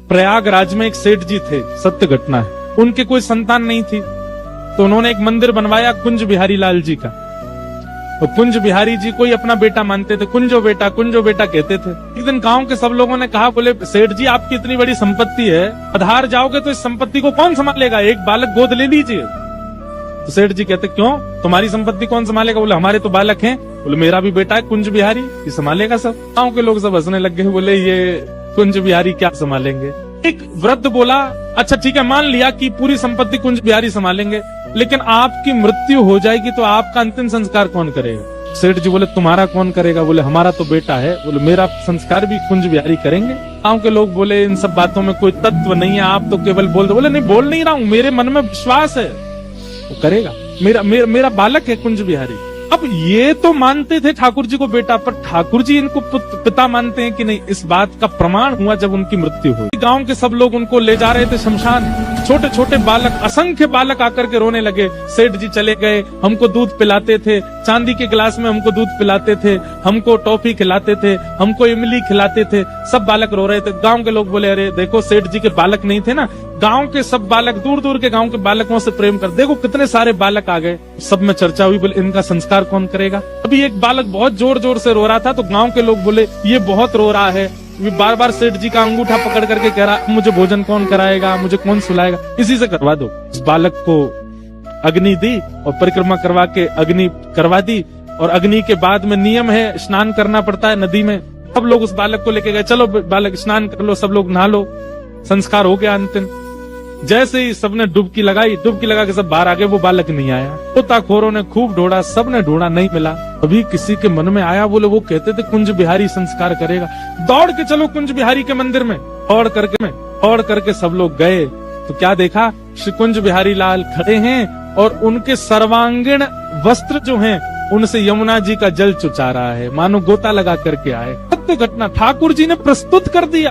प्रयागराज में एक सेठ जी थे, सत्य घटना है, उनके कोई संतान नहीं थी, तो उन्होंने एक मंदिर बनवाया कुंज बिहारी लाल जी का। तो कुंज बिहारी जी को ही अपना बेटा मानते थे, कुंजो बेटा कहते थे। एक दिन गांव के सब लोगों ने कहा, बोले सेठ जी आपकी इतनी बड़ी संपत्ति है, आधार जाओगे तो इस संपत्ति को कौन संभालेगा, एक बालक गोद ले लीजिए। तो सेठ जी कहते क्यों, तुम्हारी संपत्ति कौन संभालेगा? बोले हमारे तो बालक हैं। बोले मेरा भी बेटा है कुंज बिहारी, ये संभालेगा सब। गांव के लोग सब हंसने लग गए, बोले ये कुंज बिहारी क्या संभालेंगे। एक वृद्ध बोला, अच्छा ठीक है, मान लिया कि पूरी संपत्ति कुंज बिहारी संभालेंगे, लेकिन आपकी मृत्यु हो जाएगी तो आपका अंतिम संस्कार कौन करेगा? सेठ जी बोले तुम्हारा कौन करेगा? बोले हमारा तो बेटा है। बोले मेरा संस्कार भी कुंज बिहारी करेंगे। गांव के लोग बोले इन सब बातों में कोई तत्व नहीं है, आप तो केवल बोल दो। बोले नहीं, बोल नहीं रहा हूँ, मेरे मन में विश्वास है, वो करेगा, मेरा बालक है कुंज बिहारी। अब ये तो मानते थे ठाकुर जी को बेटा, पर ठाकुर जी इनको पिता मानते हैं कि नहीं, इस बात का प्रमाण हुआ जब उनकी मृत्यु हुई। गांव के सब लोग उनको ले जा रहे थे शमशान। छोटे छोटे बालक, असंख्य बालक आकर के रोने लगे। सेठ जी चले गए, हमको दूध पिलाते थे, चांदी के गिलास में हमको दूध पिलाते थे, हमको टॉफी खिलाते थे, हमको इमली खिलाते थे। सब बालक रो रहे थे। गांव के लोग बोले अरे देखो, सेठ जी के बालक नहीं थे ना, गांव के सब बालक, दूर दूर के गांव के बालकों से प्रेम कर, देखो कितने सारे बालक आ गए। सब में चर्चा हुई, बोले इनका संस्कार कौन करेगा। अभी एक बालक बहुत जोर जोर से रो रहा था, तो गांव के लोग बोले ये बहुत रो रहा है, ये बार बार सेठ जी का अंगूठा पकड़ करके कह रहा मुझे भोजन कौन कराएगा, मुझे कौन सुलाएगा, इसी से करवा दो। उस बालक को अग्नि दी और परिक्रमा करवा के अग्नि करवा दी। और अग्नि के बाद में नियम है, स्नान करना पड़ता है नदी में। सब लोग उस बालक को लेके गए, चलो बालक स्नान कर लो, सब लोग नहा लो। संस्कार हो गया अंतिम। जैसे ही सबने डुबकी लगाई, डुबकी लगा के सब बाहर आ गए, वो बालक नहीं आया। गोताखोरों ने खूब ढूंढा, सबने ढूंढा, नहीं मिला। अभी किसी के मन में आया, बोले वो कहते थे कुंज बिहारी संस्कार करेगा, दौड़ के चलो कुंज बिहारी के मंदिर में। दौड़ करके सब लोग गए, तो क्या देखा, श्री कुंज बिहारी लाल खड़े हैं और उनके सर्वांगीण वस्त्र जो हैं उनसे यमुना जी का जल चुचा रहा है, मानो गोता लगा करके आए। सत्य घटना ठाकुर जी ने प्रस्तुत कर दिया।